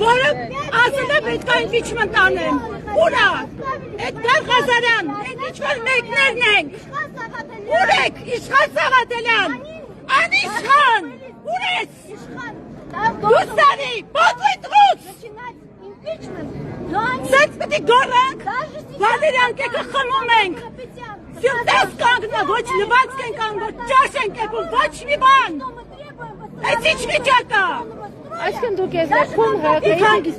որը ասել է պետք է impeachment անեմ։ Ուրա, Էդգար Ղազարյան, impeachment մեկներն ենք։ Ուր եք, Իշխան Սաղաթելյան, անիշխան, ուր ես։ Դուստանի, պատվի տղուց։ Սենց պտի գորենք, Վալերյան կեկը խմում ենք։ Սյուրտես կանգնա, ոչ լվանցք ենք անգոտ, ճաշ ենք եկում, ոչ մի բան։ Այս ինչ վիճակա։ Այսքան դուք ես եկում հրակայից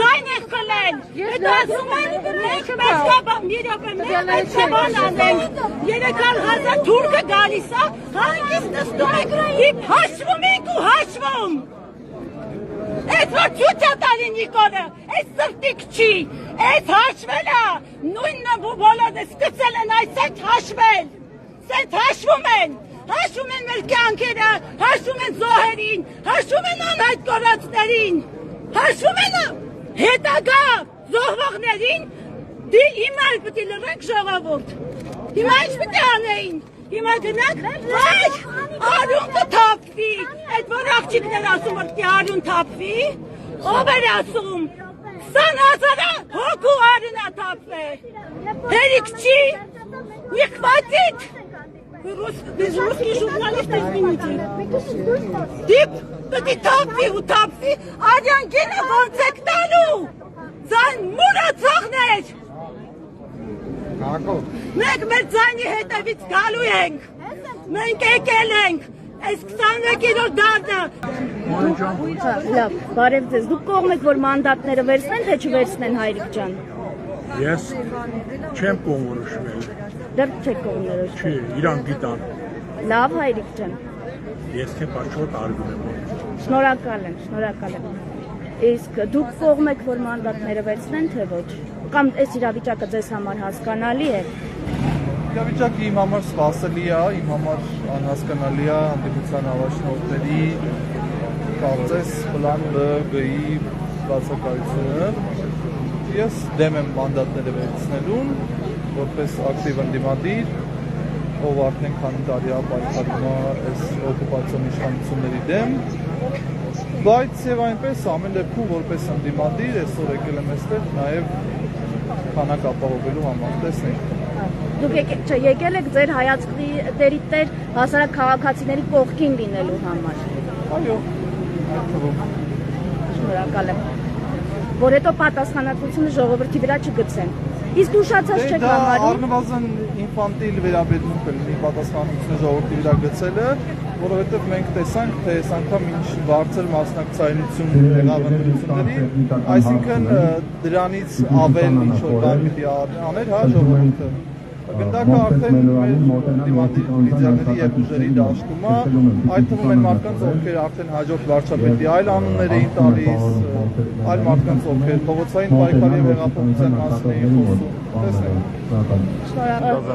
ձայն եք խլել, հետ ասում են մենք մեզկաբան, մի ռոպե, մենք մեզկաբան անենք, 300,000 թուրքը գալիս է, հանգիստ նստում եք, իմ հաշվում եք ու հաշվում։ Այդ որ ճուտ է տալի Նիկոլը, այդ սրտիկ չի, այդ հաշվել է, նույնը բոլորն է սկսել են այս այդ հաշվել, սենց հաշվում են մեր կյանքերը, հաշվում են զոհերին, հաշվում են անհայտ կորածներին, հաշվում են հետագա զոհվողներին, հիմա էլ պտի լռենք ժողովուրդ, հիմա ինչ պտի անեին, հիմա գնանք, այ արյուն կթափվի, այդ որ աղջիկներ ասում որ պտի արյուն թափվի, ով էր ասում, 20,000 հոգու արյունա թափվե, հերիք չի, не хватит. Без русских журналистов извините. Դիպ, պտի թափվի ու թափվի, արյանկինը ոնց եք տալու, ձայն մուրացողներ, մենք մեր ձայնի հետևից գալու ենք, մենք եկել ենք, այս 21-րդ դարնը։ Լավ, բարև ձեզ, դուք կողմ եք, որ մանդատները վերցնեն, թե չվերցնեն Հայրիկ ջան։ Ես չեմ կողմորոշվել։ Դեռ չեք կողմորոշվել։ Չի, իրանք գիտան։ Լավ Հայրիկ ջան։ Ես թե պաշոտ արգում եմ։ Շնորհակալ եմ։ Իսկ դուք կողմ եք, որ մանդատները վերցնեն, թե ոչ։ Կամ այս իրավիճակը ձեզ համար հասկանալի է։ Իրավիճակը իմ համար սպասելի է, իմ համար անհասկանալի է հանդիպության առաջնորդների կարծես պլան Բ-ի բացակայությունը։ Ես դեմ եմ մանդատները վերցնելուն, որպես ակտիվ ընդդիմադիր, ով արդեն քանի տարի պայքարում է այս օկուպացիոն իշխանությունների դեմ, բայց եւ այնպես ամեն դեպքում որպես ընդդիմադիր այսօր եկել եմ այստեղ նաեւ քանակ ապահովելու համար, տեսնենք։ Դուք եկել եք ձեր հայացքի տեր հասարակ քաղաքացիների կողքին լինելու համար։ Այո, այդ թվում։ Շնորհակալ եմ։ Որ հետո պատասխանատվությունը ժողովրդի վրա չգցեն։ Իսկ ուշացած չեք համարում։ Առնվազն ինֆանտիլ վերաբերմունք է լինի պատասխանատվությունը ժողովրդի վրա գցելը, որովհետև մենք տեսանք, թե այս անգամ ինչ բարձր մասնակցայնություն եղավ ընտրությունների, այսինքն դրանից ավել ինչ-որ բան պիտի աներ, հա, ժողովուրդը։ Գնդակը արդեն մեր դիմադիր և ուժերի դաշտում է, այդ թվում են մարդկանց, ովքեր արդեն հաջորդ վարչապետի այլ անուններ էին տալիս, այլ մարդկանց, ովքեր փողոցային պայքարի և հեղափոխության մասին էին խոսում, տեսնենք։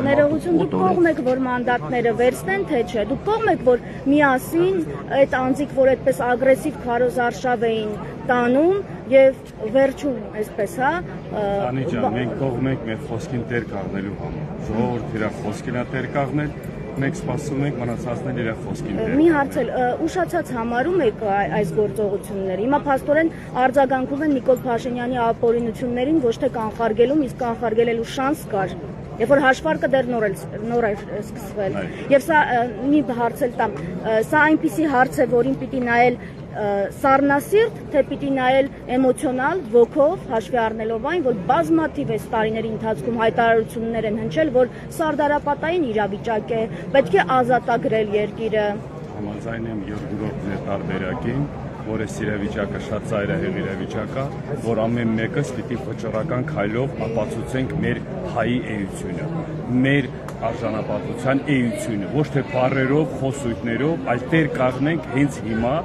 Ներողություն, դուք կողմ եք, որ մանդատները վերցնեն, թե չէ, դուք կողմ եք, որ միասին այդ անձիկ, որ այդպես ագրեսիվ քարոզարշավ էին տանում և վերջում, այսպես, հա։ Անի ջան, մենք կողմ ենք մեր խոսքին տեր կաղնելու համար, ժողովուրդ իր խոսքին է տեր կաղնել, մենք սպասում ենք մնացածներ իր խոսքին տեր։ Մի հարց էլ, ուշացած համարում եք այս գործողությունները, հիմա փաստորեն արձագանքում են Նիկոլ Փաշինյանի ապօրինություններին ոչ թե կանխարգելում, իսկ կանխարգելելու շանս կար, երբ որ հաշվարկը դեռ նոր էր սկսվել։ Եվ սա մի հարց էլ տամ, սա այնպիսի հարց է, որին պիտի նայել սառնասիրտ, թե պիտի նայել էմոցիոնալ, ոգով, հաշվի առնելով այն, որ բազմաթիվ այս տարիների ընթացքում հայտարարություններ են հնչել, որ սարդարապատային իրավիճակ է, պետք է ազատագրել երկիրը։ Համաձայն եմ Յուրգուրով տարբերակին, որ այս իրավիճակը շատ ծայրահեղ իրավիճակ է, որ ամեն մեկս պիտի վճռական քայլով ապացուցենք մեր հայի էությունը, մեր արժանապատվության էությունը, ոչ թե բառերով, խոսույթներով, այլ տեր կաղնենք հենց հիմա,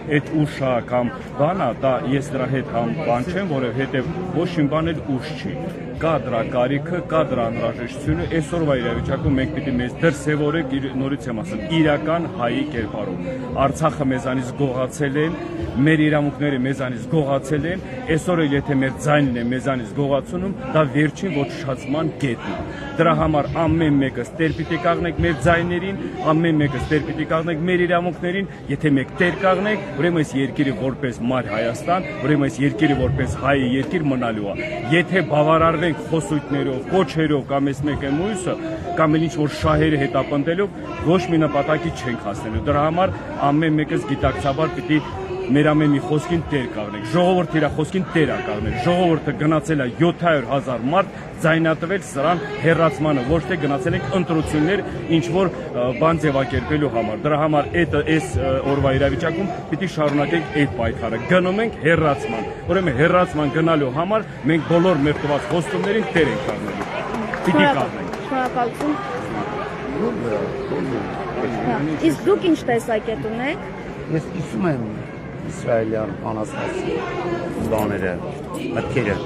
այդ ուշա կամ բանա, դա ես դրա հետ համ բան չեմ, որովհետև ոչ մի բան էլ ուշ չի, կա դրա կարիքը, կա դրա անհրաժեշտությունը, այսօրվա իրավիճակում մենք պիտի մեզ դրսևորենք, նորից եմ ասում, իրական հայի կերպարով, Արցախը մեզանից գողացել են, մեր իրավունքները մեզանից գողացել են, այսօր էլ եթե մեր ձայնն է մեզանից գողացնում, դա վերջին ոչնչացման կետն է։ Դրա համար ամեն մեկը տեր պիտի կանգնենք մեր ձայներին, ամեն մեկը տեր պիտի կանգնենք մեր իրավունքներին, եթե մեկ տեր կանգնենք, ուրեմն այս երկիրը որպես մայր Հայաստան, ուրեմն այս երկիրը որպես հայ երկիր մնալու է։ Եթե բավարարվենք խոսույթներով, կոչերով կամ այս մեկը մյուսը, կամ ինչ որ շահերը հետապնդելով, ոչ մի նպատակի չենք հասնելու։ Դրա համար ամեն մեկս գիտակցաբար պիտի մեր ամեն մի խոսքին տեր կանգնենք։ Ժողովուրդը իր խոսքին տեր է կանգնել։ Ժողովուրդը գնացել է 700,000 մարդ ձայնատվել սրան հերացմանը, ոչ թե գնացել ենք ընտրություններ ինչ որ բան ձևակերպելու համար։ Դրա համար այս օրվա իրավիճակում պիտի շարունակենք այդ պայքարը։ Գնում ենք հերացման։ Ուրեմն հերացման գնալու համար մենք բոլոր մեր տված խոստումներին տեր ենք կանգնելու։ Պիտի կանգնենք։ Շնորհակալություն։ Իսկ դուք ինչ տեսակետ ունեք։ Ես կիսում եմ իսրայելյան անաստացի բաները, մտքերը։